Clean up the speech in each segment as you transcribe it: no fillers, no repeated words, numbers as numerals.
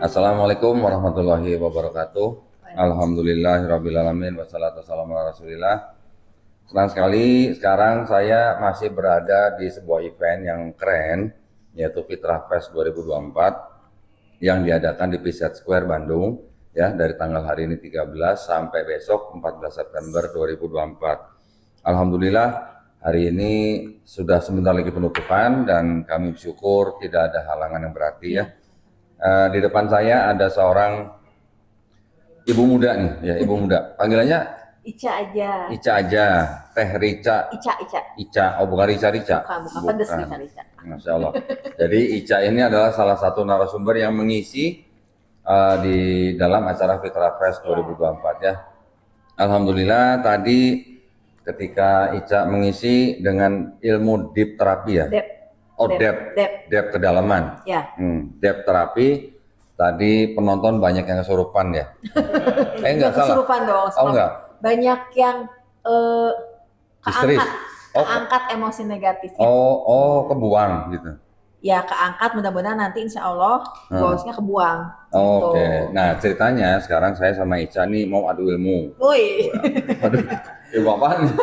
Assalamualaikum warahmatullahi wabarakatuh. Alhamdulillahirrabbilalamin. Wassalatu wassalamu ala rasulillah. Senang sekali sekarang saya masih berada di sebuah event yang keren, yaitu Fitrah Fest 2024 yang diadakan di Piset Square Bandung ya, dari tanggal hari ini 13 sampai besok 14 September 2024. Alhamdulillah hari ini sudah sebentar lagi penutupan dan kami bersyukur tidak ada halangan yang berarti ya. Di depan saya ada seorang ibu muda nih, ya ibu muda. Panggilannya Ica aja. Ica aja, Teh Rica. Ica. Oh bukan Rica. Bukan pedes Rica. Masya Allah. Jadi Ica ini adalah salah satu narasumber yang mengisi di dalam acara Fitrah Fest 2024 ya. Alhamdulillah tadi ketika Ica mengisi dengan ilmu deep terapi ya. Depth kedalaman. Ya. Depth terapi. Tadi penonton banyak yang kesurupan ya. Enggak salah. Kesurupan dong. Oh enggak. Banyak yang keangkat emosi negatifnya. Oh kebuang gitu. Ya keangkat, mudah-mudahan nanti insya Allah goalsnya kebuang. Oke. Nah ceritanya sekarang saya sama Ica nih mau adu ilmu. Woi. Aduh, ilmu apaan nih?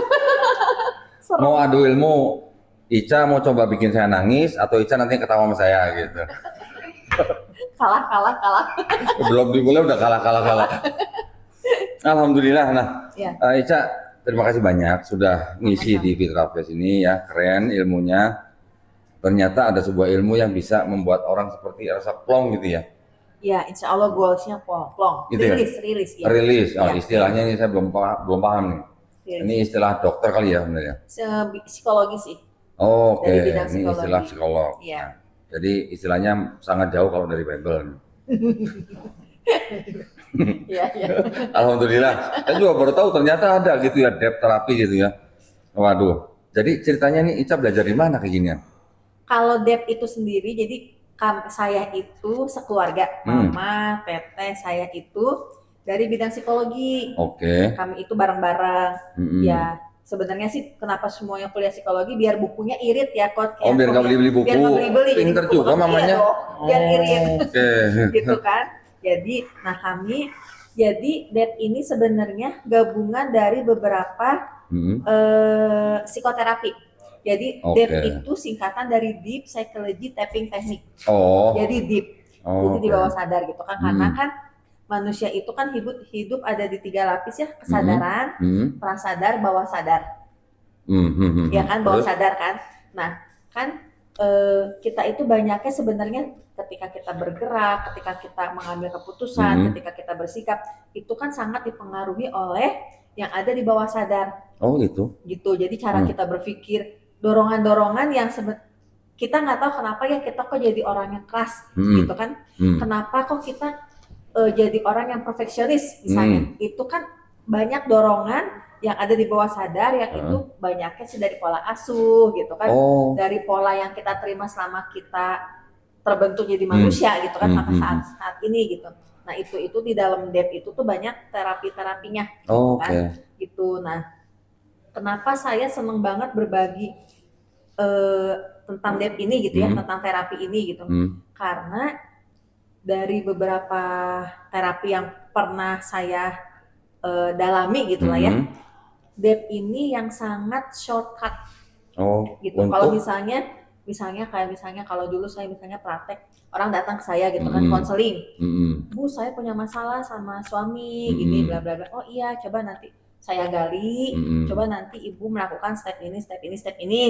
Mau adu ilmu. Ica mau coba bikin saya nangis atau Ica nanti ketawa sama saya gitu. Kalah. Belum dimulai udah kalah. Alhamdulillah. Nah, ya. Ica terima kasih banyak sudah ngisi di Fitrah Fest ini ya, keren ilmunya. Ternyata ada sebuah ilmu yang bisa membuat orang seperti rasa plong gitu ya. Ya, insya Allah goalsnya plong. Gitu rilis ya. Rilis. Oh, istilahnya ini saya belum paham nih. Rilis. Ini istilah dokter kali ya sebenarnya. Psikologi sih. Oke, ini istilah psikolog. Ya. Nah, jadi istilahnya sangat jauh kalau dari Bible. Ya. Alhamdulillah. Saya juga baru tahu ternyata ada gitu ya depth terapi gitu ya. Waduh. Jadi ceritanya nih Ica belajar di mana kayak ginian? Kalau depth itu sendiri, jadi saya itu sekeluarga, mama, teteh, saya itu dari bidang psikologi. Oke. Kami itu bareng-bareng. Ya. Sebenarnya sih kenapa semuanya kuliah psikologi biar bukunya irit ya Coach. Oh biar nggak beli buku. Biar nggak beli. Pinter juga mamanya. Iya biar irit. Okay. Gitu kan. Jadi kami depth ini sebenarnya gabungan dari beberapa psikoterapi. Jadi depth itu singkatan dari Deep Psychology Tapping Technique. Jadi deep. Jadi di bawah sadar gitu kan. Karena kan manusia itu kan hidup ada di 3 lapis ya, kesadaran, prasadar, bawah sadar. Ya kan, bawah sadar kan. Nah, kan kita itu banyaknya sebenarnya ketika kita bergerak, ketika kita mengambil keputusan, ketika kita bersikap, itu kan sangat dipengaruhi oleh yang ada di bawah sadar. Oh gitu. Gitu. Jadi cara kita berpikir, dorongan-dorongan yang kita nggak tahu kenapa ya kita kok jadi orang yang keras, gitu kan? Kenapa kok kita jadi orang yang perfeksionis misalnya, itu kan banyak dorongan yang ada di bawah sadar yang itu banyaknya sih dari pola asuh gitu kan, dari pola yang kita terima selama kita terbentuk jadi manusia gitu kan, maka saat ini gitu. Nah itu di dalam depth itu tuh banyak terapinya kan, gitu. Nah kenapa saya seneng banget berbagi tentang depth ini gitu ya, tentang terapi ini gitu, karena dari beberapa terapi yang pernah saya dalami gitu lah ya, depth ini yang sangat shortcut gitu. Kalau misalnya kalau dulu saya misalnya praktek, orang datang ke saya gitu kan, konseling, Bu saya punya masalah sama suami gini bla bla bla. Oh iya, coba nanti saya gali, coba nanti ibu melakukan step ini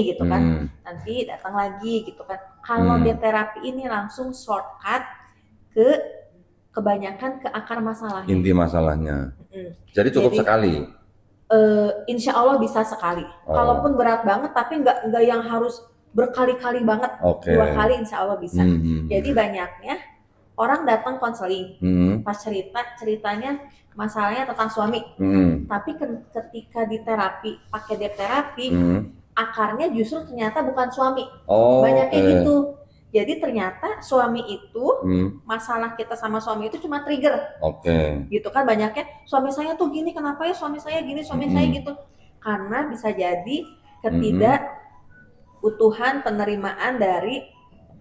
gitu kan, nanti datang lagi gitu kan. Kalau depth terapi ini langsung shortcut kebanyakan ke akar masalahnya. Inti masalahnya. Jadi cukup sekali. Insya Allah bisa sekali. Kalaupun berat banget, tapi nggak yang harus berkali-kali banget. 2 kali insya Allah bisa. Jadi banyaknya orang datang konseling, pas ceritanya masalahnya tentang suami. Tapi ketika di terapi, pakai depth terapi, akarnya justru ternyata bukan suami. Banyaknya gitu. Jadi ternyata suami itu, masalah kita sama suami itu cuma trigger. Gitu kan, banyaknya suami saya tuh gini, kenapa ya suami saya gini, suami saya gitu. Karena bisa jadi ketidak utuhan penerimaan dari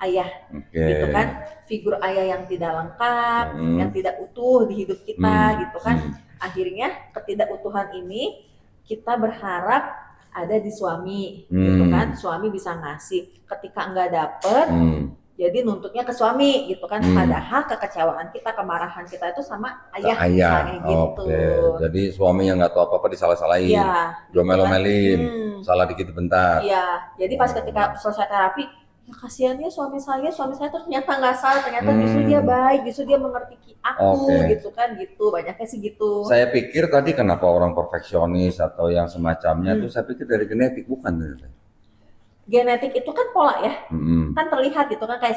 ayah, gitu kan, figur ayah yang tidak lengkap, yang tidak utuh di hidup kita, gitu kan. Akhirnya ketidakutuhan ini kita berharap ada di suami, gitu kan, suami bisa ngasih. Ketika nggak dapet, jadi nuntutnya ke suami, gitu kan. Padahal kekecewaan kita, kemarahan kita itu sama ayah, misalnya gitu. Jadi suami yang nggak tahu apa-apa disalah-salahin, domel-domelin, salah dikit bentar. Iya, jadi pas ketika selesai terapi, ya kasihannya suami saya ternyata nggak salah, ternyata justru dia baik, justru dia mengerti aku, gitu kan, gitu. Banyaknya sih gitu. Saya pikir tadi kenapa orang perfeksionis atau yang semacamnya tuh, saya pikir dari genetik, bukan ternyata. Genetik itu kan pola ya, kan terlihat gitu kan, kayak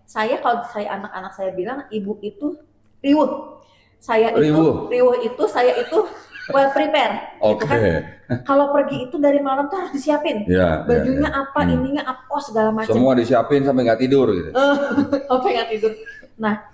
saya kalau saya anak-anak saya bilang ibu itu riuh, saya itu well prepare, gitu kan. Kalau pergi itu dari malam tuh harus disiapin, bajunya apa, ininya apa, segala macam. Semua disiapin sampai nggak tidur gitu. Sampai nggak tidur. Nah,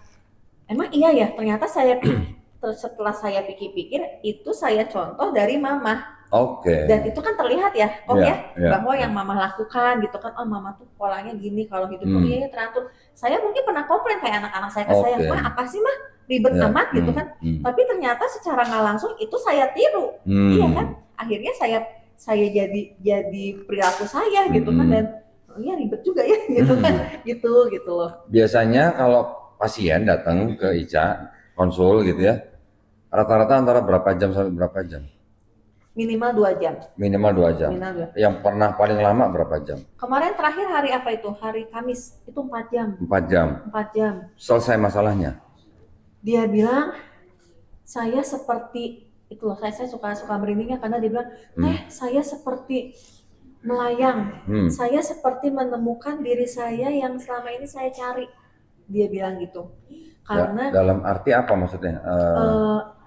emang iya ya, ternyata setelah saya pikir-pikir, itu saya contoh dari mama. Dan itu kan terlihat ya, bahwa yang mama lakukan gitu kan, oh mama tuh polanya gini, kalau hidup tuh iya teratur. Saya mungkin pernah komplain kayak anak-anak saya ke saya, mah apa sih mah ribet amat gitu kan. Tapi ternyata secara nggak langsung itu saya tiru, iya kan. Akhirnya saya jadi perilaku saya gitu kan, dan iya ribet juga ya gitu kan, gitu loh. Biasanya kalau pasien datang ke Ica konsul gitu ya, rata-rata antara berapa jam sampai berapa jam? Minimal 2 jam. Minimal 2 jam. Yang pernah paling lama berapa jam? Kemarin terakhir hari apa itu? Hari Kamis, itu 4 jam. 4 jam. 4 jam. Selesai masalahnya? Dia bilang, saya seperti, itu loh, saya suka merindingnya karena dia bilang, saya seperti melayang. Saya seperti menemukan diri saya yang selama ini saya cari. Dia bilang gitu. Karena dalam arti apa maksudnya?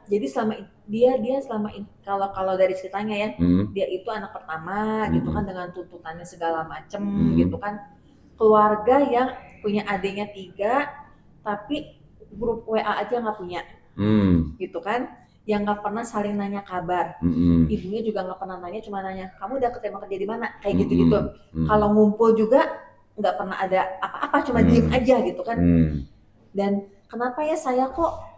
Jadi selama ini kalau dari ceritanya ya, dia itu anak pertama gitu kan, dengan tuntutannya segala macem gitu kan, keluarga yang punya adiknya 3 tapi grup WA aja nggak punya, gitu kan, yang nggak pernah saling nanya kabar, ibunya juga nggak pernah nanya, cuma nanya kamu udah keterima kerja di mana, kayak gitu. Kalau ngumpul juga nggak pernah ada apa-apa, cuma diem aja gitu kan. Dan kenapa ya saya kok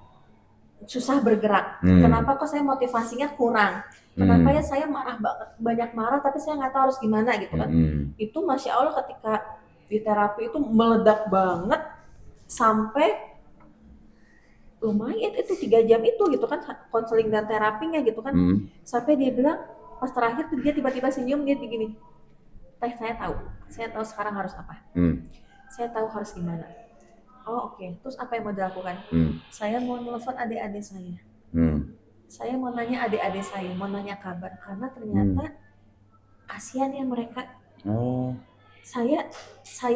susah bergerak, kenapa kok saya motivasinya kurang, kenapa ya saya marah banget, banyak marah tapi saya nggak tahu harus gimana gitu kan. Itu Masya Allah ketika di terapi itu meledak banget, sampai lumayan itu 3 jam itu gitu kan, konseling dan terapinya gitu kan. Sampai dia bilang pas terakhir tuh dia tiba-tiba senyum, dia begini, Teh saya tahu sekarang harus apa, saya tahu harus gimana. Oh oke. Terus apa yang mau dilakukan? Saya mau nelfon adik-adik saya. Saya mau nanya adik-adik saya, mau nanya kabar, karena ternyata kasihan ya mereka. Saya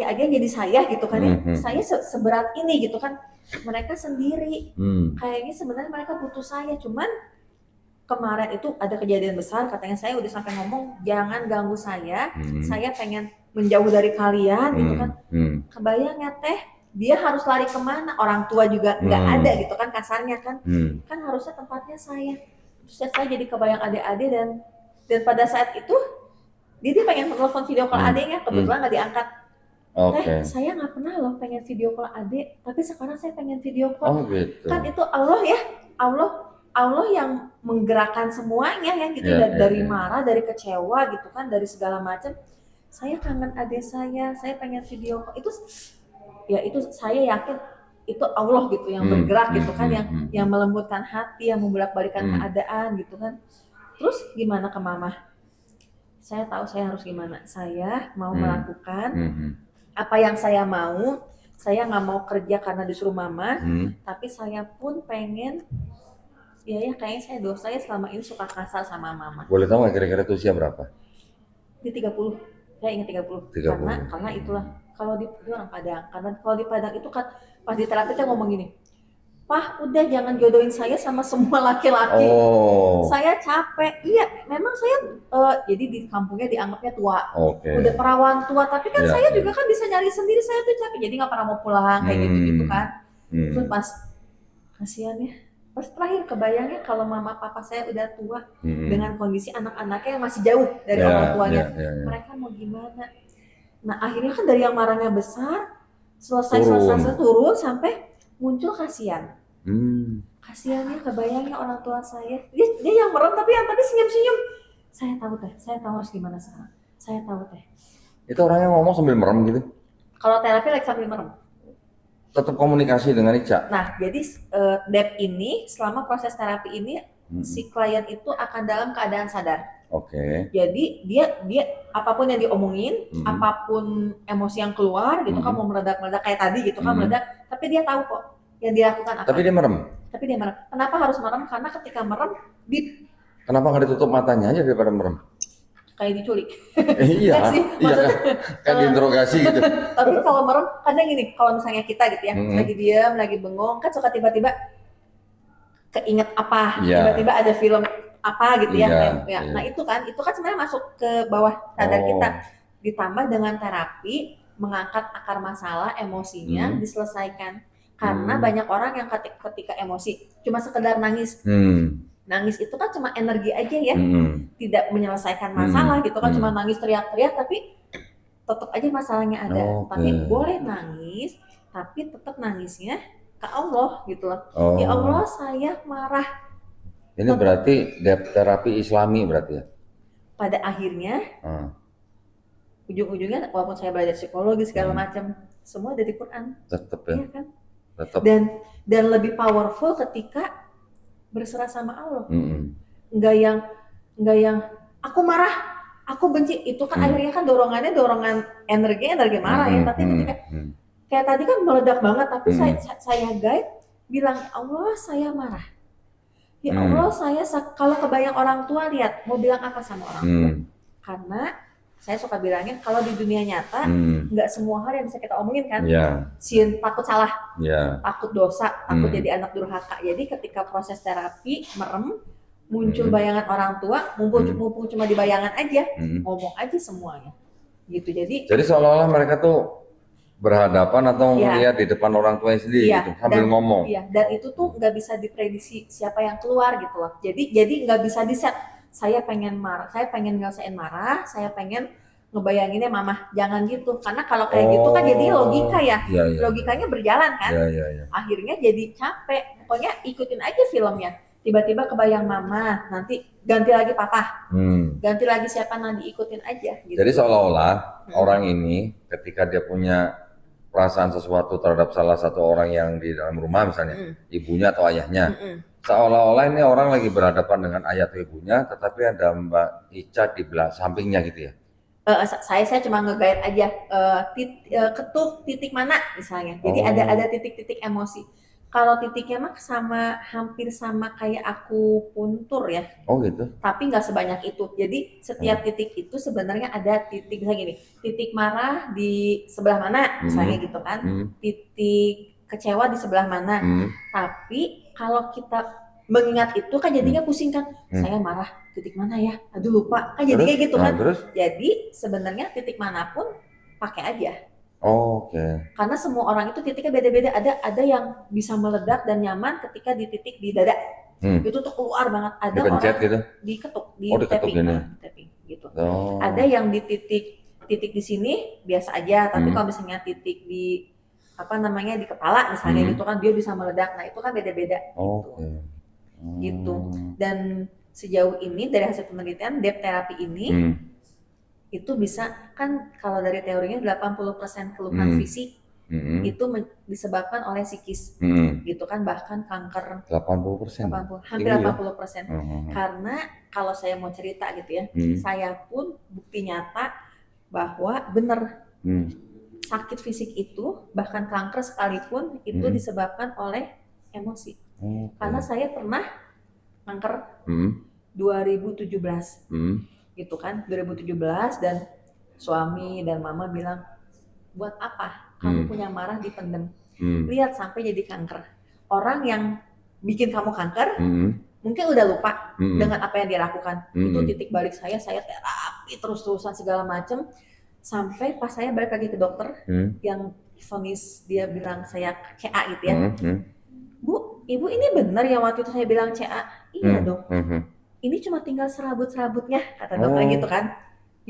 aja jadi saya gitu kan ya. Saya seberat ini gitu kan. Mereka sendiri. Kayaknya sebenarnya mereka butuh saya, cuman kemarin itu ada kejadian besar, katanya saya udah sampai ngomong jangan ganggu saya pengen menjauh dari kalian gitu kan. Kebayang ya Teh, dia harus lari kemana, orang tua juga nggak ada gitu kan, kasarnya kan. Kan harusnya tempatnya saya. Terus saya jadi kebayang adik-adik, dan pada saat itu dia pengen telepon video call adiknya, kebetulan nggak diangkat. Saya nggak pernah loh pengen video call adik, tapi sekarang saya pengen video call. Gitu. Kan itu Allah ya, Allah yang menggerakkan semuanya ya gitu, dari marah, dari kecewa gitu kan, dari segala macam. Saya kangen adik saya pengen video call. Itu saya yakin itu Allah gitu yang bergerak gitu kan, yang melembutkan hati, yang membolak-balikan keadaan gitu kan. Terus gimana ke mama? Saya tahu saya harus gimana. Saya mau melakukan apa yang saya mau. Saya nggak mau kerja karena disuruh mama, tapi saya pun pengen, ya kayaknya saya selama ini suka kasar sama mama. Boleh tahu nggak kira-kira itu usia berapa? Di 30. Saya ingat 30. Karena itulah. Kalau di orang Padang, karena kalau di Padang itu kan pas di terapi kita ngomong gini, Pak udah jangan jodohin saya sama semua laki-laki, saya capek. Iya memang saya jadi di kampungnya dianggapnya tua, udah perawan tua, tapi kan saya juga kan bisa nyari sendiri, saya tuh capek, jadi nggak pernah mau pulang kayak gitu kan. Terus pas kasihan ya, pas terakhir kebayangnya kalau mama papa saya udah tua dengan kondisi anak-anaknya yang masih jauh dari orang tuanya, mereka mau gimana? Nah akhirnya kan dari yang marahnya besar selesai turun sampai muncul kasihan. Hmm. Kasihannya kebayangnya orang tua saya. Dia yang merem tapi yang tadi senyum-senyum. Saya tahu teh, saya tahu harus gimana sekarang. Saya tahu teh. Itu orangnya ngomong sambil merem gitu? Kalau terapi lagi sambil merem. Tetap komunikasi dengan Ica? Nah, jadi Dep ini selama proses terapi ini si klien itu akan dalam keadaan sadar. Oke. Jadi dia apapun yang diomongin, apapun emosi yang keluar gitu kan, mau meledak-meledak kayak tadi gitu kan, meledak, tapi dia tahu kok yang dilakukan apa. Tapi dia merem? Tapi dia merem. Kenapa harus merem? Karena ketika merem, kenapa nggak ditutup matanya aja daripada merem? Kayak diculik. Iya, sih, iya kan? Kayak diinterogasi gitu. Tapi kalau merem, kadang gini, kalau misalnya kita gitu ya, lagi diam, lagi bengong, kan suka tiba-tiba keinget apa, tiba-tiba ada film apa gitu ya. Nah itu kan sebenarnya masuk ke bawah sadar kita. Ditambah dengan terapi, mengangkat akar masalah, emosinya diselesaikan. Karena banyak orang yang ketika emosi cuma sekedar nangis. Nangis itu kan cuma energi aja ya, tidak menyelesaikan masalah gitu kan, cuma nangis teriak-teriak tapi tetap aja masalahnya ada. Tapi boleh nangis, tapi tetap nangisnya ke Allah gitu loh. Ya Allah, saya marah. Ini berarti terapi Islami berarti ya? Pada akhirnya, ujung-ujungnya walaupun saya belajar psikologi segala macam, semua dari Quran. Tetap ya? Iya kan? Tetap. Dan lebih powerful ketika berserah sama Allah. Enggak yang aku marah, aku benci. Itu kan akhirnya kan dorongan energi marah ya. Tapi ketika kayak tadi kan meledak banget, tapi saya guide bilang, ya Allah saya marah. Ya Allah saya kalau kebayang orang tua, lihat mau bilang apa sama orang tua. Karena saya suka bilangnya kalau di dunia nyata nggak semua hal yang bisa kita omongin kan. Sin takut salah, takut dosa, takut jadi anak durhaka. Jadi ketika proses terapi merem, muncul bayangan orang tua, mumpung cuma di bayangan aja, ngomong aja semuanya. Gitu. Jadi seolah-olah mereka tuh berhadapan atau melihat di depan orang tuanya sendiri gitu, sambil ngomong. Iya, dan itu tuh nggak bisa diprediksi siapa yang keluar gitu loh. Jadi nggak bisa di-set. Saya pengen marah, saya pengen ngelesain marah, saya pengen ngebayanginnya mama. Jangan gitu, karena kalau kayak gitu kan jadi logika ya. Logikanya berjalan kan. Akhirnya jadi capek. Pokoknya ikutin aja filmnya. Tiba-tiba kebayang mama, nanti ganti lagi papa, ganti lagi siapa, nanti ikutin aja. Gitu. Jadi seolah-olah orang ini ketika dia punya perasaan sesuatu terhadap salah satu orang yang di dalam rumah misalnya, ibunya atau ayahnya, seolah-olah ini orang lagi berhadapan dengan ayah atau ibunya, tetapi ada Mbak Ica di belakang sampingnya gitu ya. Saya cuma nge-guide aja, ketuk titik mana misalnya. Jadi ada titik-titik emosi. Kalau titiknya mah hampir sama kayak aku puntur ya. Oh gitu. Tapi nggak sebanyak itu. Jadi setiap titik itu sebenarnya ada titik misalnya gini, titik marah di sebelah mana misalnya gitu kan, titik kecewa di sebelah mana. Tapi kalau kita mengingat itu kan jadinya pusing kan, saya marah titik mana ya, aduh lupa kan jadinya gitu kan. Jadi sebenarnya titik manapun pakai aja. Oke. Karena semua orang itu titiknya beda-beda. Ada yang bisa meledak dan nyaman ketika di titik di dada. Itu tuh keluar banget. Ada dipencet orang gitu? Diketuk, tapping gitu. Ada yang di titik di sini biasa aja, tapi kalau misalnya titik di di kepala misalnya gitu kan, dia bisa meledak. Nah itu kan beda-beda. Gitu. Dan sejauh ini dari hasil penelitian Dep terapi ini itu bisa kan, kalau dari teorinya 80% keluhan fisik itu disebabkan oleh psikis, gitu kan, bahkan kanker 80%, hampir 80%. Karena kalau saya mau cerita gitu ya, saya pun bukti nyata bahwa bener sakit fisik itu, bahkan kanker sekalipun itu disebabkan oleh emosi. Karena saya pernah kanker 2017. Gitu kan, 2017, dan suami dan mama bilang, buat apa kamu punya marah dipendem, lihat sampai jadi kanker. Orang yang bikin kamu kanker mungkin udah lupa dengan apa yang dia lakukan. Itu titik balik saya terapi terus-terusan segala macem, sampai pas saya balik lagi ke dokter yang vonis, dia bilang saya CA gitu ya. Bu, ibu ini benar ya waktu itu saya bilang CA? Iya dong. Ini cuma tinggal serabut-serabutnya, kata dokter gitu kan.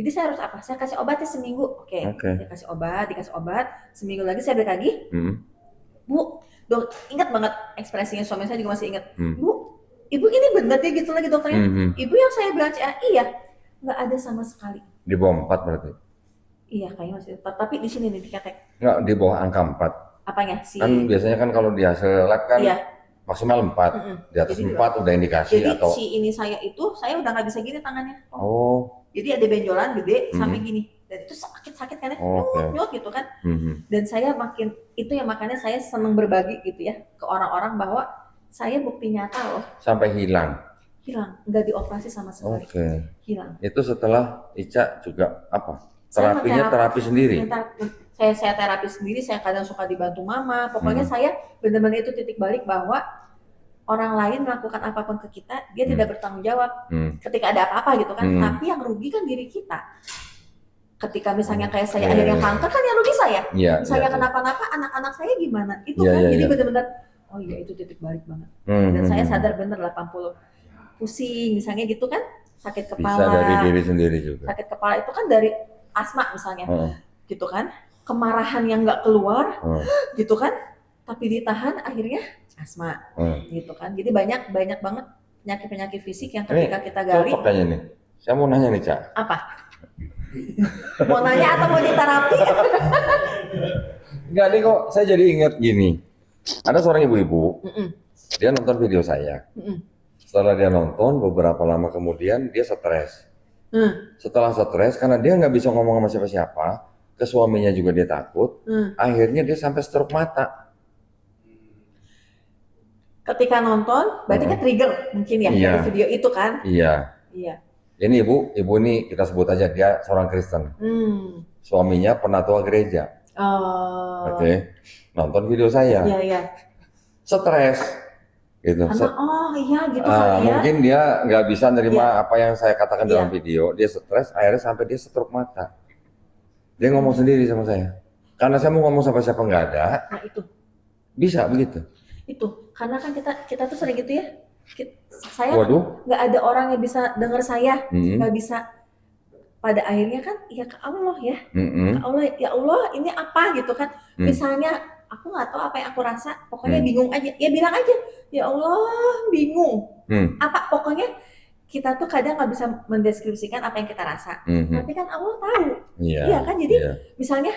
Jadi saya harus apa? Saya kasih obatnya seminggu. Oke. Saya dikasih obat. Seminggu lagi saya balik lagi. Bu, dok, ingat banget ekspresinya suami saya juga masih ingat. Bu, ibu ini benar dia gitu lagi dokternya. Ibu yang saya bilang iya, nggak ada sama sekali. Di bawah 4 berarti? Iya, kayaknya masih 4, tapi di sini nih diketek. Nggak, di bawah angka 4. Apanya sih? Kan biasanya kan kalau di hasil lab kan maksimal 4. Di atas jadi 4 udah indikasi jadi atau... Jadi si ini saya udah nggak bisa gini tangannya. Jadi ada benjolan gede sampai gini. Dan itu sakit kan ya, nyut gitu kan. Dan saya itu yang makanya saya senang berbagi gitu ya ke orang-orang bahwa saya bukti nyata loh. Sampai hilang, nggak dioperasi sama sekali. Hilang. Itu setelah Ica juga apa? Terapinya terapi sendiri? Saya terapi sendiri, saya kadang suka dibantu mama. Pokoknya saya benar-benar itu titik balik bahwa orang lain melakukan apapun ke kita, dia tidak bertanggung jawab ketika ada apa-apa gitu kan. Tapi yang rugi kan diri kita. Ketika misalnya kayak saya akhirnya kanker kan yang rugi saya. Misalnya kenapa-napa anak-anak saya gimana? Itu kan jadi benar-benar oh iya itu titik balik banget. Dan saya sadar bener 80 pusing misalnya gitu kan, sakit kepala. Bisa dari diri sendiri juga. Sakit kepala itu kan dari asma misalnya. Gitu kan. Kemarahan yang nggak keluar gitu kan. Tapi ditahan akhirnya asma. Gitu kan. Jadi banyak banget penyakit-penyakit fisik yang ketika kita gali. Cocok kayaknya nih. Saya mau nanya nih, Cak. Apa? Mau nanya atau mau diterapi? Enggak nih kok, saya jadi ingat gini. Ada seorang ibu-ibu, dia nonton video saya. Setelah dia nonton, beberapa lama kemudian dia stres. Setelah stres, karena dia nggak bisa ngomong sama siapa-siapa, ke suaminya juga dia takut, akhirnya dia sampai stroke mata. Ketika nonton, berarti kan trigger mungkin ya dari video itu kan? Iya. Ini ibu ini kita sebut aja dia seorang Kristen. Suaminya penatua gereja. Oke. Nonton video saya. Iya. Stres. Gitu. Gitu mungkin dia nggak bisa nerima apa yang saya katakan dalam video. Dia stres, akhirnya sampai dia stroke mata. Dia ngomong sendiri sama saya. Karena saya mau ngomong sama siapa nggak ada. Nah itu. Bisa begitu. Itu. Karena kan kita tuh sering gitu ya. Saya nggak ada orang yang bisa dengar saya, nggak bisa. Pada akhirnya kan ya ke Allah ya, ke Allah ya Allah ini apa gitu kan. Misalnya aku nggak tahu apa yang aku rasa, pokoknya bingung aja. Ya bilang aja ya Allah bingung. Apa pokoknya kita tuh kadang nggak bisa mendeskripsikan apa yang kita rasa, tapi kan Allah tahu. Iya kan jadi misalnya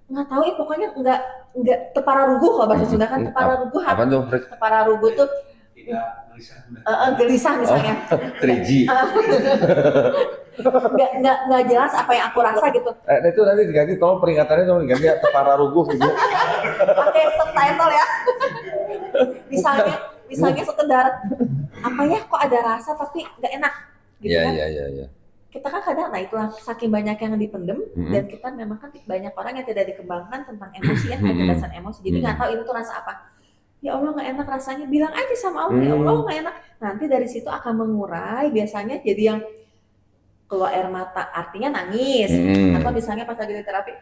nggak tahu ya pokoknya nggak tepararuguh kalau bahasa Sunda kan tepararuguh. Apa tuh? Tepararuguh tuh gelisah misalnya. 3G. Nggak jelas apa yang aku rasa gitu. Itu nanti diganti, tolong peringatannya tolong diganti ya, tepararuguh gitu. Pakai subtitle ya. Misalnya sekedar apa ya kok ada rasa tapi nggak enak gitu kan. Iya. Kita kan kadang, nah itulah saking banyak yang dipendem dan kita memang kan banyak orang yang tidak dikembangkan tentang emosi ya, kecerdasan emosi. Jadi nggak tahu itu tuh rasa apa. Ya Allah nggak enak rasanya, bilang aja sama Allah ya Allah nggak enak. Nanti dari situ akan mengurai biasanya jadi yang keluar air mata, artinya nangis. Atau misalnya pas lagi di terapi,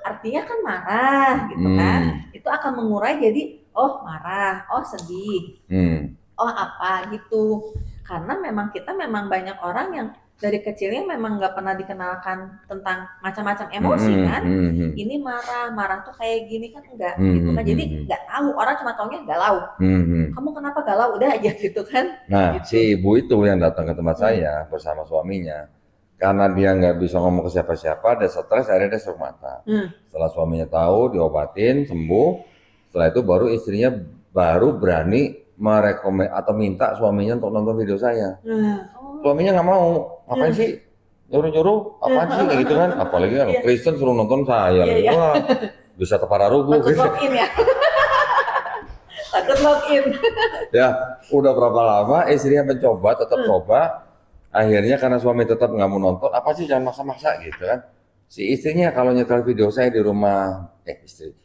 artinya kan marah gitu kan. Itu akan mengurai jadi oh marah, oh sedih, oh apa gitu. Karena memang kita banyak orang yang dari kecilnya memang nggak pernah dikenalkan tentang macam-macam emosi kan. Ini marah tuh kayak gini kan enggak gitu kan. Jadi nggak tahu, orang cuma taunya galau. Kamu kenapa galau? Udah aja gitu kan. Nah gitu. si ibu itu yang datang ke tempat saya bersama suaminya, karena dia nggak bisa ngomong ke siapa-siapa, dia stres, akhirnya dia stroke mata. Setelah suaminya tahu, diobatin, sembuh. Setelah itu baru istrinya berani merekomend atau minta suaminya untuk nonton video saya. Suaminya nggak mau, ngapain sih nyuruh-nyuruh, apaan sih kayak gitu kan. Apalagi kan Kristen suruh nonton saya, wah bisa tepararuguh. Takut login ya. Takut login. Ya udah berapa lama istrinya mencoba, tetap coba. Akhirnya karena suami tetap nggak mau nonton, apa sih jangan maksa-maksa gitu kan. Si istrinya kalau nyetel video saya di rumah,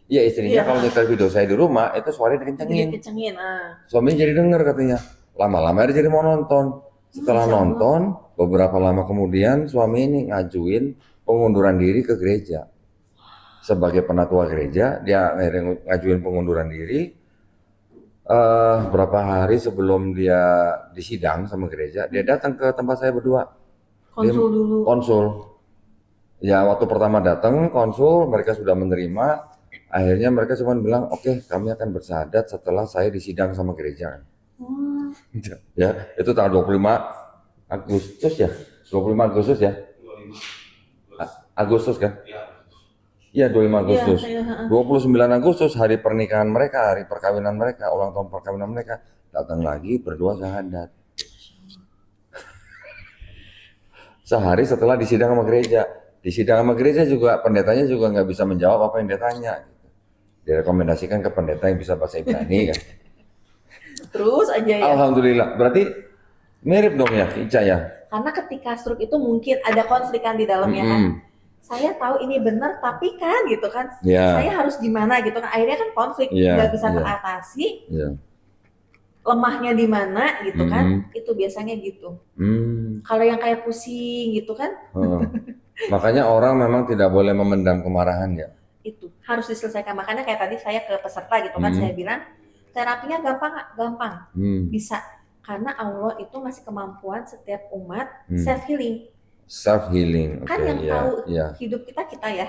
istrinya kalau nyetel video saya di rumah itu suaranya dikencengin. Suaminya jadi denger katanya. Lama-lama dia jadi mau nonton. Setelah nonton, beberapa lama kemudian suami ini ngajuin pengunduran diri ke gereja. Sebagai penatua gereja, dia akhirnya ngajuin pengunduran diri. Berapa hari sebelum dia disidang sama gereja, dia datang ke tempat saya berdua. Konsul dulu. Konsul. Ya waktu pertama datang konsul, mereka sudah menerima. Akhirnya mereka cuma bilang, oke, kami akan bersyahadat setelah saya disidang sama gereja. Ya, itu tanggal 25 Agustus ya, 25 Agustus ya. Agustus kan? Iya 25 Agustus. 29 Agustus hari pernikahan mereka, hari perkawinan mereka, ulang tahun perkawinan mereka. Datang lagi berdua syahadat. Sehari setelah disidang sama gereja. Disidang sama gereja juga pendetanya juga nggak bisa menjawab apa yang dia tanya. Direkomendasikan ke pendeta yang bisa bahasa Ibrani kan. Terus aja ya. Alhamdulillah. Berarti mirip dong ya Ica ya. Karena ketika stroke itu mungkin ada konflikan di dalamnya kan. Saya tahu ini benar tapi kan gitu kan. Saya harus gimana gitu kan. Akhirnya kan konflik nggak bisa teratasi. Lemahnya di mana gitu kan, itu biasanya gitu. Kalau yang kayak pusing gitu kan. Makanya orang memang tidak boleh memendam kemarahan ya. Itu harus diselesaikan. Makanya kayak tadi saya ke peserta gitu kan, saya bilang terapinya gampang, bisa. Karena Allah itu ngasih kemampuan setiap umat self healing. Self healing. Kan yang tahu hidup kita ya,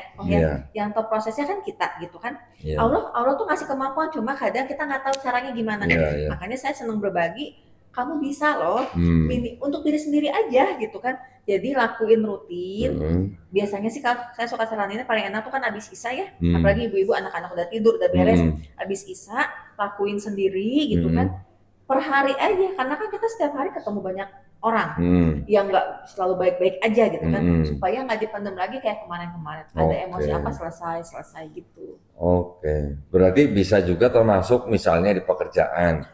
yang tahu prosesnya kan kita gitu kan. Allah tuh ngasih kemampuan, cuma kadang kita nggak tahu caranya gimana. Makanya saya senang berbagi. Kamu bisa loh, untuk diri sendiri aja gitu kan. Jadi lakuin rutin. Biasanya sih kalau saya suka saraninnya paling enak tuh kan abis Isya ya. Apalagi ibu-ibu anak-anak udah tidur, udah beres. Abis Isya lakuin sendiri gitu kan. Per hari aja, karena kan kita setiap hari ketemu banyak orang yang nggak selalu baik-baik aja gitu kan, supaya nggak dipendam lagi kayak kemarin-kemarin. Ada emosi apa selesai gitu. Berarti bisa juga termasuk misalnya di pekerjaan.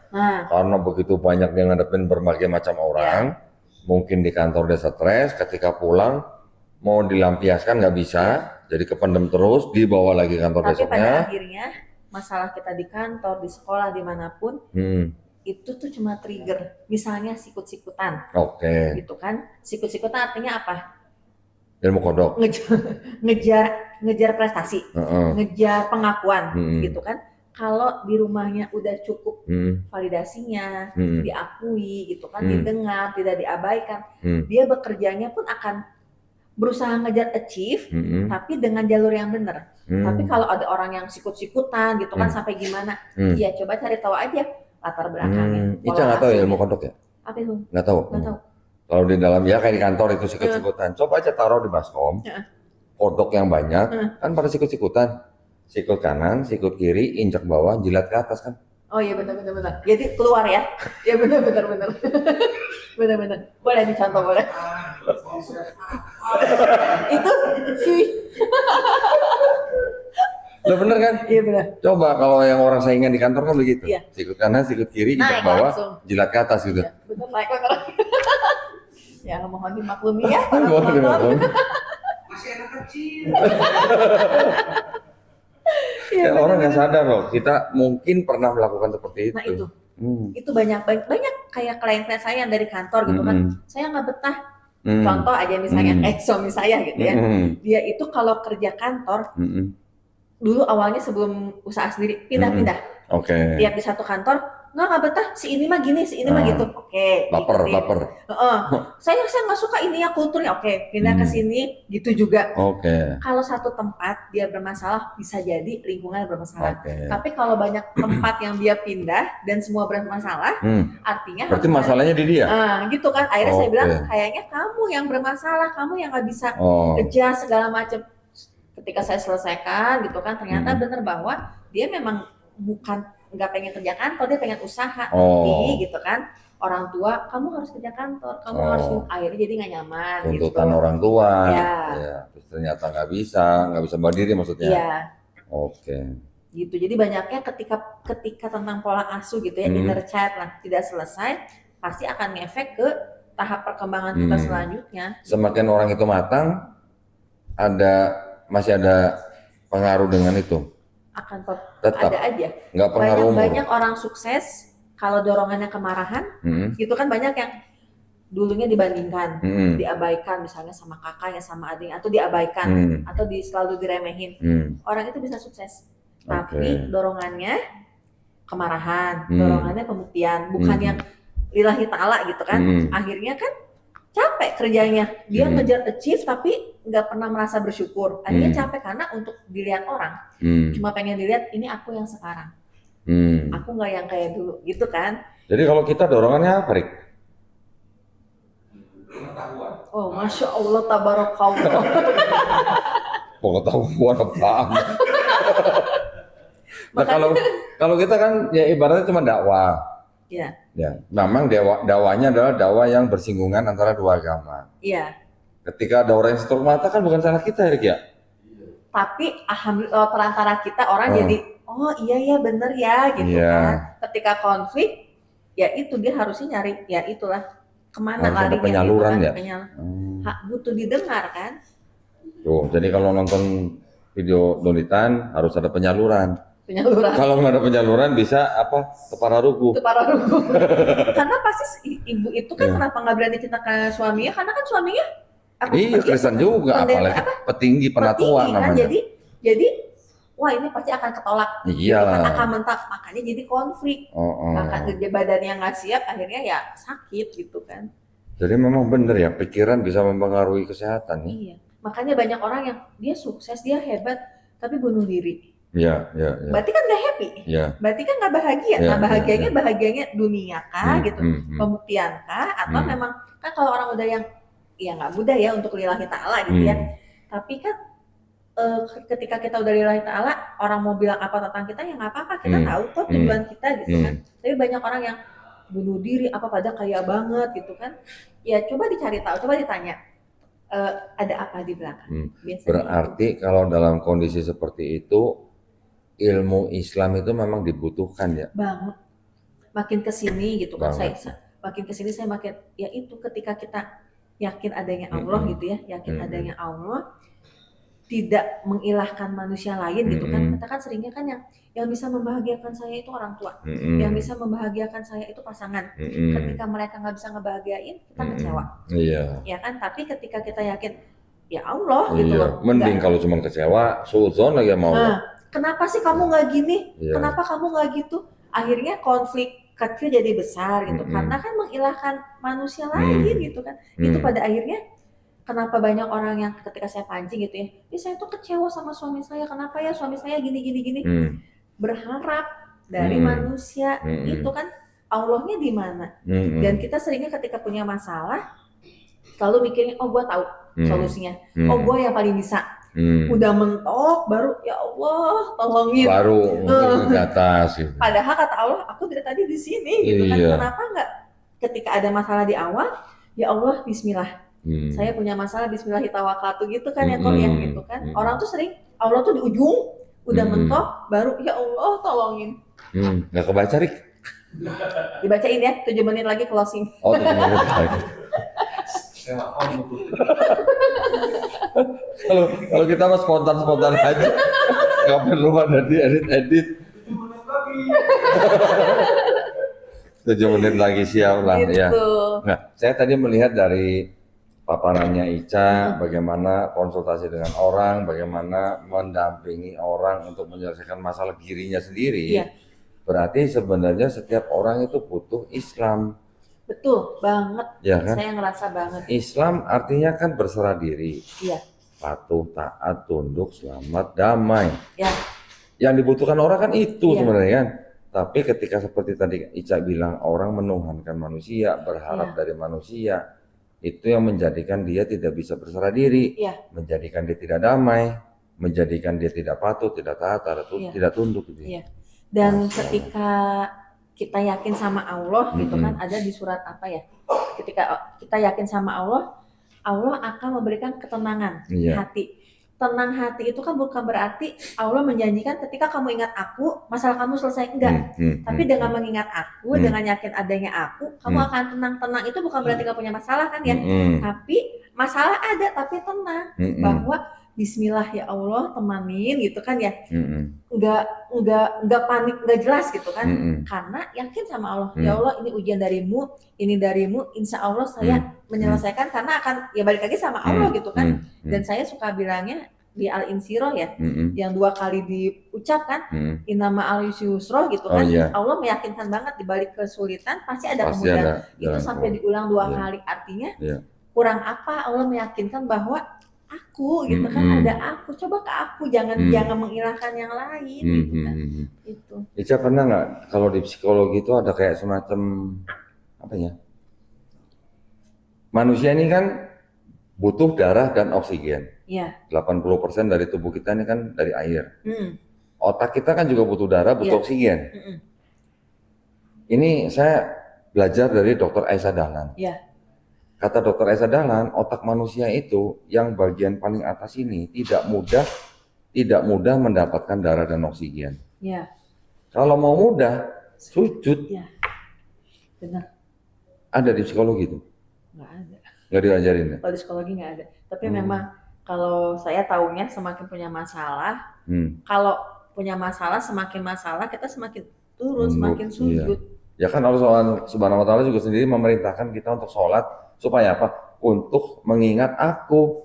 Karena begitu banyak yang ngadepin berbagai macam orang, mungkin di kantor dia stres, ketika pulang mau dilampiaskan nggak bisa, jadi kependam terus, dibawa lagi kantor besoknya. Tapi pada akhirnya masalah kita di kantor, di sekolah, dimanapun, itu tuh cuma trigger, misalnya sikut-sikutan, gitu kan? Sikut-sikutan artinya apa? Ilmu kodok. Ngejar prestasi, ngejar pengakuan, gitu kan? Kalau di rumahnya udah cukup validasinya, diakui, gitu kan? Didengar, tidak diabaikan, dia bekerjanya pun akan berusaha ngejar achieve, tapi dengan jalur yang benar. Tapi kalau ada orang yang sikut-sikutan, gitu kan? Sampai gimana? Ya coba cari tahu aja latar belakangnya. Ica nggak tahu ya ilmu kodok ya? Apa itu? Nggak tahu. Kalau di dalam ya kayak di kantor itu sikut-sikutan, coba aja taruh di baskom, kodok yang banyak, kan pada sikut-sikutan, sikut kanan, sikut kiri, injak bawah, jilat ke atas kan? Oh iya benar. Jadi keluar ya? Ya benar. Benar. Boleh dicontoh boleh. Itu sih. Lo bener kan? Iya benar. Coba kalau yang orang saingan di kantor kan begitu. Sikut kanan, sikut kiri, injak bawah, jilat ke atas gitu. Bener, naik. Ya mohon dimaklumi ya para penonton. Masih anak kecil. Ya, orang nggak sadar loh, kita mungkin pernah melakukan seperti itu. Nah itu, itu banyak kayak klien-klien saya yang dari kantor gitu kan. Saya nggak betah. Contoh aja misalnya suami saya gitu ya. Dia itu kalau kerja kantor, dulu awalnya sebelum usaha sendiri pindah-pindah. Tiap di satu kantor nggak betah, si ini mah gini, si ini mah gitu. Baper. Saya nggak suka ini ya kulturnya. Pindah ke sini gitu juga. Kalau satu tempat dia bermasalah, bisa jadi lingkungan bermasalah. Tapi kalau banyak tempat yang dia pindah dan semua bermasalah, artinya berarti masalahnya di dia. Gitu kan. Akhirnya saya bilang kayaknya kamu yang bermasalah, kamu yang nggak bisa adjust segala macam. Ketika saya selesaikan gitu kan, ternyata benar bahwa dia memang bukan nggak pengen kerja kantor, dia pengen usaha. Tapi gitu kan, orang tua kamu harus kerja kantor, kamu harus, akhirnya jadi nggak nyaman. Tuntutan gitu. Orang tua, terus ternyata nggak bisa berdiri maksudnya. Gitu. Jadi banyaknya ketika tentang pola asuh gitu ya, inner child lah tidak selesai, pasti akan ngefek ke tahap perkembangan kita selanjutnya. Semakin orang itu matang, masih ada pengaruh dengan itu. Akan tetap ada aja. Nggak pengaruh. Banyak orang sukses kalau dorongannya kemarahan, gitu kan banyak yang dulunya dibandingkan, diabaikan misalnya sama kakaknya, sama adiknya, atau diabaikan, atau selalu diremehin. Orang itu bisa sukses, tapi dorongannya kemarahan, dorongannya pembuktian, bukan yang lillahi ta'ala gitu kan. Akhirnya kan capek kerjanya. Dia ngejar achieve tapi nggak pernah merasa bersyukur. Akhirnya capek karena untuk dilihat orang. Cuma pengen dilihat ini aku yang sekarang. Aku nggak yang kayak dulu gitu kan. Jadi kalau kita dorongannya apa, Rik? Oh, Masya Allah, tabarakallah. Pengetahuan apaan? Nah, kalau kita kan ya ibaratnya cuma dakwah. Iya. Ya, memang dakwahnya adalah dakwah yang bersinggungan antara dua agama. Iya. Ketika ada orang yang setruk mata kan bukan salah kita, Rik, ya. Tapi alhamdulillah perantara kita orang jadi oh iya bener ya gitu kan. Ketika konflik ya itu dia harusnya nyari ya itulah kemana harus ada larinya penyaluran gitu kan, ya. Butuh didengar kan. Tuh, jadi kalau nonton video Dolitan harus ada penyaluran. Penyaluran. Kalau nggak ada penyaluran bisa apa? Kepara ruku. Kepara ruku. Karena pasti ibu itu kan kenapa nggak berani cerita ke suaminya? Karena kan suaminya iya Kristen juga, apalagi petinggi penatua kan? namanya. Jadi wah ini pasti akan ketolak. Iyalah. Akan mentak, makanya jadi konflik. Maka badannya nggak siap, akhirnya ya sakit gitu kan. Jadi memang benar ya, pikiran bisa mempengaruhi kesehatan nih. Iya. Makanya banyak orang yang dia sukses, dia hebat, tapi bunuh diri. Iya. Berarti kan nggak happy. Iya. Berarti kan nggak bahagia. Nah bahagianya dunia kah gitu, pembuktian kah, atau memang kan kalau orang udah yang ya nggak mudah ya untuk lillahi ta'ala gitu ya. Tapi kan ketika kita udah lillahi ta'ala, orang mau bilang apa tentang kita ya nggak apa-apa, kita tahu kok tujuan kita gitu kan. Tapi banyak orang yang bunuh diri apa pada kaya banget gitu kan. Ya coba dicari tahu, coba ditanya. Ada apa di belakang? Berarti kalau dalam kondisi seperti itu ilmu Islam itu memang dibutuhkan ya? Banget. Makin kesini gitu kan makin kesini saya makin ya itu ketika kita yakin adanya Allah gitu ya, yakin adanya Allah, tidak mengilahkan manusia lain gitu kan. Kita kan seringnya kan yang bisa membahagiakan saya itu orang tua, yang bisa membahagiakan saya itu pasangan. Ketika mereka nggak bisa ngebahagiain, kita kecewa. Iya. Ya kan, tapi ketika kita yakin ya Allah gitu loh. Mending kalau cuma kecewa, suzon lagi mau. Kenapa sih kamu nggak gini? Kenapa kamu nggak gitu? Akhirnya konflik kecil jadi besar gitu, karena kan menghilangkan manusia lain gitu kan. Itu pada akhirnya kenapa banyak orang yang ketika saya pancing gitu ya, saya tuh kecewa sama suami saya, kenapa ya suami saya gini. Berharap dari manusia itu kan Allahnya di mana? Dan kita seringnya ketika punya masalah selalu mikirnya oh gue tahu solusinya, oh gue yang paling bisa. Udah mentok baru ya Allah tolongin baru ke atas gitu. Padahal kata Allah aku dari tadi di sini gitu kan. Kenapa enggak ketika ada masalah di awal ya Allah bismillah saya punya masalah bismillahirrahmanirrahim gitu kan ya kok ya gitu kan. Orang tuh sering Allah tuh di ujung udah mentok baru ya Allah tolongin. Nggak kebaca Rik? Dibacain ya 7 menit lagi closing. Oh 7 menit lagi. Kalau kita mah spontan aja, nggak perlu ada diedit. 7 menit lagi siap lah gitu. Ya. Nah, saya tadi melihat dari paparannya Ica, bagaimana konsultasi dengan orang, bagaimana mendampingi orang untuk menyelesaikan masalah dirinya sendiri. Iya. Berarti sebenarnya setiap orang itu butuh Islam. Betul banget, ya kan? Saya ngerasa banget. Islam artinya kan berserah diri, patuh, taat, tunduk, selamat, damai. Ya. Yang dibutuhkan orang kan itu sebenarnya kan. Tapi ketika seperti tadi Ica bilang orang menuhankan manusia, berharap dari manusia, itu yang menjadikan dia tidak bisa berserah diri, menjadikan dia tidak damai, menjadikan dia tidak patuh, tidak taat, tidak tunduk gitu. Dan ketika kita yakin sama Allah gitu kan, ada di surat apa ya, ketika kita yakin sama Allah, Allah akan memberikan ketenangan hati. Tenang hati itu kan bukan berarti Allah menjanjikan ketika kamu ingat aku masalah kamu selesai, enggak. Tapi dengan mengingat aku, dengan yakin adanya aku, kamu akan tenang. Itu bukan berarti gak punya masalah kan ya. Tapi masalah ada tapi tenang, bahwa bismillah ya Allah temanin gitu kan ya. Enggak panik, enggak jelas gitu kan. Karena yakin sama Allah. Ya Allah ini ujian darimu, ini darimu, insya Allah saya menyelesaikan karena akan ya balik lagi sama Allah gitu kan. Dan saya suka bilangnya di Al-Insyirah ya, yang 2 kali diucapkan, innama al-yusra gitu kan. Allah meyakinkan banget di balik kesulitan pasti ada kemudahan. Itu sampai diulang 2 kali artinya kurang apa Allah meyakinkan bahwa aku gitu kan, ada aku, coba ke aku, jangan menghilangkan yang lain gitu kan. Itu. Ica pernah nggak kalau di psikologi itu ada kayak semacam apa ya? Manusia ini kan butuh darah dan oksigen. Iya. 80% dari tubuh kita ini kan dari air. Otak kita kan juga butuh darah, butuh oksigen. Ini saya belajar dari Dr. Aisyah Dahlan. Iya. Kata Dr. Aisyah Dahlan, otak manusia itu yang bagian paling atas ini tidak mudah mendapatkan darah dan oksigen. Iya. Kalau mau mudah, sujud. Iya. Benar. Ada di psikologi itu? Nggak ada. Nggak diajarin ya? Kalau di psikologi nggak ada. Tapi memang kalau saya taunya semakin punya masalah, kalau punya masalah semakin masalah kita semakin turun, semakin sujud. Iya. Ya kan Allah Subhanahu wa Ta'ala juga sendiri memerintahkan kita untuk sholat supaya apa? Untuk mengingat aku.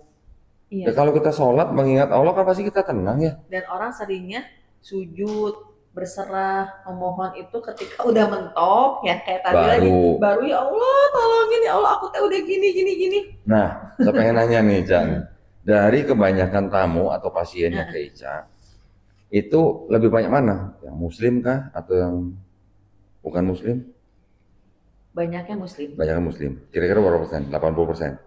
Iya. Ya kalau kita sholat mengingat Allah kan pasti kita tenang ya. Dan orang seringnya sujud, berserah, memohon itu ketika udah mentok ya, kayak tadi lagi baru ya Allah tolongin ya Allah, aku udah gini. Nah, saya pengen nanya nih Ica, dari kebanyakan tamu atau pasiennya ke Ica, itu lebih banyak mana? Yang muslim kah atau yang bukan muslim? Banyaknya muslim. Banyaknya muslim. Kira-kira berapa persen? 80%?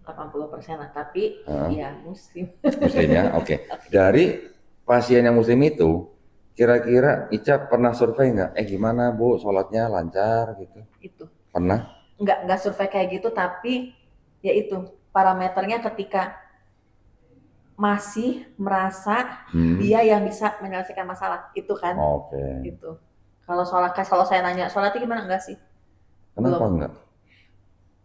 80% lah, tapi ya muslim. Muslim ya, oke. Dari pasien yang muslim itu, kira-kira Ica pernah survei nggak? Gimana Bu, sholatnya lancar gitu? Itu. Pernah? Nggak survei kayak gitu, tapi ya itu parameternya ketika masih merasa dia yang bisa menyelesaikan masalah itu kan. Oke. Itu. Kalau saya nanya sholatnya gimana, enggak sih? Kenapa belum. enggak?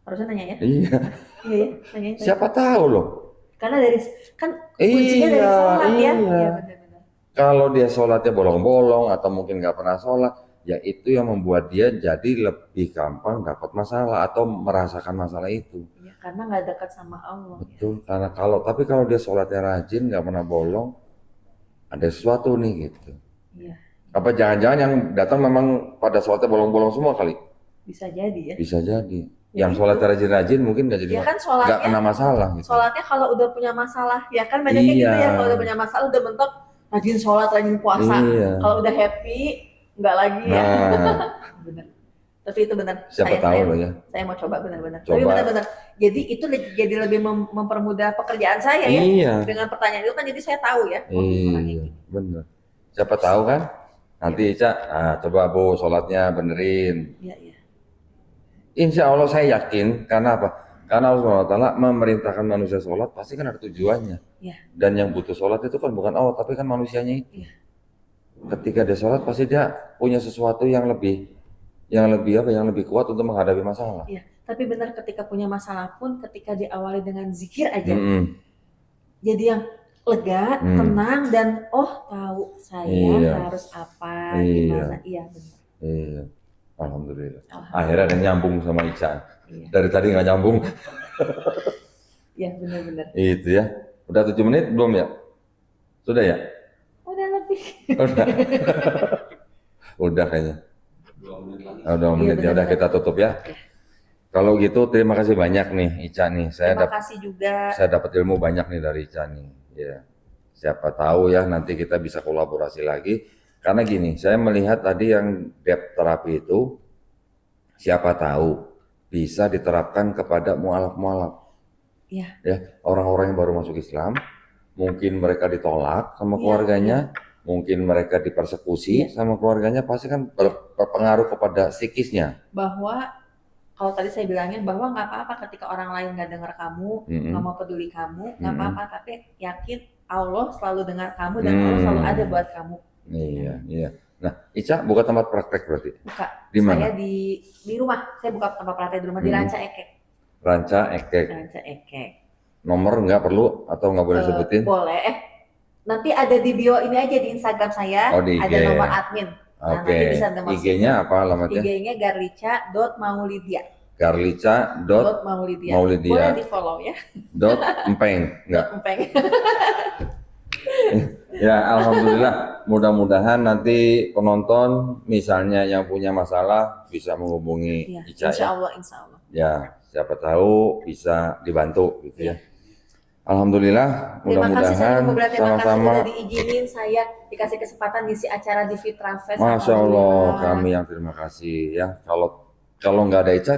Harusnya nanya ya. Iya. Iya, nanya. Siapa tahu loh. Karena dari kan kuncinya dari sholat ya. Iya benar-benar. Kalau dia sholatnya bolong-bolong atau mungkin nggak pernah sholat, ya itu yang membuat dia jadi lebih gampang dapat masalah atau merasakan masalah itu. Iya, karena nggak dekat sama Allah. Betul. Ya. Karena kalau dia sholatnya rajin, nggak pernah bolong, ada sesuatu nih gitu. Iya. Apa jangan-jangan yang datang memang pada sholatnya bolong-bolong semua kali? Bisa jadi ya. Bisa jadi. Ya, yang sholat rajin-rajin mungkin nggak jadi ya kan nggak kena masalah gitu. Sholatnya kalau udah punya masalah ya kan banyaknya gitu ya, kalau udah punya masalah udah mentok rajin sholat, rajin puasa. Kalau udah happy nggak lagi ya. Benar. Tapi itu benar. Siapa tahu loh ya. Saya mau coba benar-benar. Tapi benar-benar. Jadi itu jadi lebih mempermudah pekerjaan saya ya. Iya. Dengan pertanyaan itu kan jadi saya tahu ya. Iya, benar. Siapa tahu kan? Nanti Ica, coba Bu sholatnya benerin. Iya, iya. Insya Allah saya yakin, karena apa? Karena Allah SWT memerintahkan manusia sholat, pasti kan ada tujuannya. Ya. Dan yang butuh sholat itu kan bukan Allah, tapi kan manusianya itu. Ya. Ketika dia sholat, pasti dia punya sesuatu yang lebih kuat untuk menghadapi masalah. Iya. Tapi benar ketika punya masalah pun, ketika diawali dengan zikir aja, jadi yang lega, tenang, dan tahu saya harus apa, gimana. Iya benar. Iya. Alhamdulillah. Akhirnya ada nyambung sama Ica. Iya. Dari tadi nggak nyambung. Iya benar-benar. Itu ya. Udah 7 menit belum ya? Sudah ya? Udah lebih. Udah. Udah kayaknya. 2 menit ya. Udah kita tutup ya. Kalau gitu terima kasih banyak nih Ica nih. Terima kasih juga. Saya dapat ilmu banyak nih dari Ica nih. Ya. Siapa tahu ya nanti kita bisa kolaborasi lagi. Karena gini, saya melihat tadi yang depth terapi itu, siapa tahu bisa diterapkan kepada mualaf-mualaf. Ya. Ya, orang-orang yang baru masuk Islam, mungkin mereka ditolak sama keluarganya, mungkin mereka dipersekusi sama keluarganya, pasti kan berpengaruh kepada psikisnya. Bahwa kalau tadi saya bilangnya bahwa nggak apa-apa ketika orang lain nggak dengar kamu, nggak mau peduli kamu, nggak apa-apa, tapi yakin Allah selalu dengar kamu dan Allah selalu ada buat kamu. Iya, iya. Nah, Ica buka tempat praktek berarti? Buka. Di mana? Saya di rumah. Saya buka tempat praktek di rumah di Ranca Ekek. Ranca Ekek. Ranca Ekek. Nomor nggak perlu atau nggak boleh sebutin? Boleh. Nanti ada di bio ini aja di Instagram saya. Di IG. Ada nomor admin. Oke. IG-nya apa alamatnya? IG-nya garlica.maulidia. Garlica.maulidia. Boleh di follow ya. .empeng. Nggak. .empeng. Ya, alhamdulillah. Mudah-mudahan nanti penonton misalnya yang punya masalah bisa menghubungi Ica. Insya Allah, insya Allah. ya siapa tahu bisa dibantu gitu ya. Alhamdulillah, Terima kasih saya mudah-mudahan terima kasih sama-sama. sudah diizinin saya dikasih kesempatan ngisi acara di Fitra Fest. Masya Allah, Alhamdulillah. kami yang terima kasih ya. Kalau nggak ada Ica,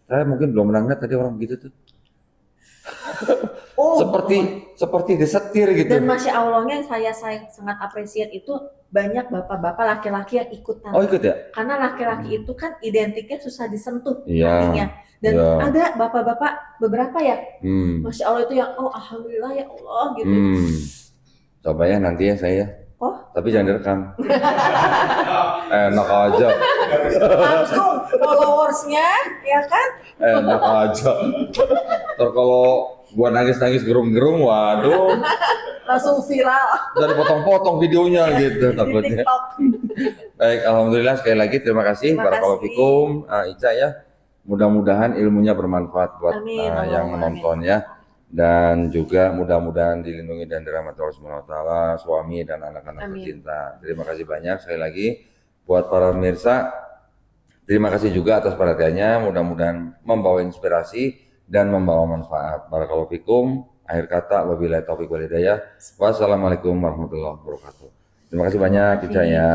saya mungkin belum pernah lihat tadi orang begitu tuh. Oh, Seperti disetir gitu. dan Masya Allahnya saya sangat apresiat itu banyak bapak-bapak laki-laki yang ikutan. Oh ikut ya? Karena laki-laki itu kan identiknya susah disentuh Iya. hatinya. Dan Iya. ada bapak-bapak beberapa ya, Hmm. Masya Allah itu yang oh alhamdulillah ya Allah gitu. Coba ya nanti ya saya. Oh. Tapi jangan direkam. Enak aja. Langsung followersnya ya kan? Enak aja. Ntar kalau gua nangis-nangis gerung-gerung, waduh. Langsung viral Dari potong-potong videonya gitu di takutnya. TikTok. Baik, alhamdulillah sekali lagi terima kasih. Terima Barakallahu kasih. fikum, Ica ya. Mudah-mudahan ilmunya bermanfaat buat Amin, yang Allahumma menonton ya. Dan juga mudah-mudahan dilindungi dan dirahmati Allah Subhanahu wa taala, suami dan anak-anak Amin. tercinta. Terima kasih banyak sekali lagi buat para pemirsa. Terima kasih juga atas perhatiannya. Mudah-mudahan membawa inspirasi dan membawa manfaat. Barakallahu fikum. Akhir kata, wabillahi taufiq wal hidayah. Wassalamualaikum warahmatullahi wabarakatuh. Terima kasih banyak Ica ya.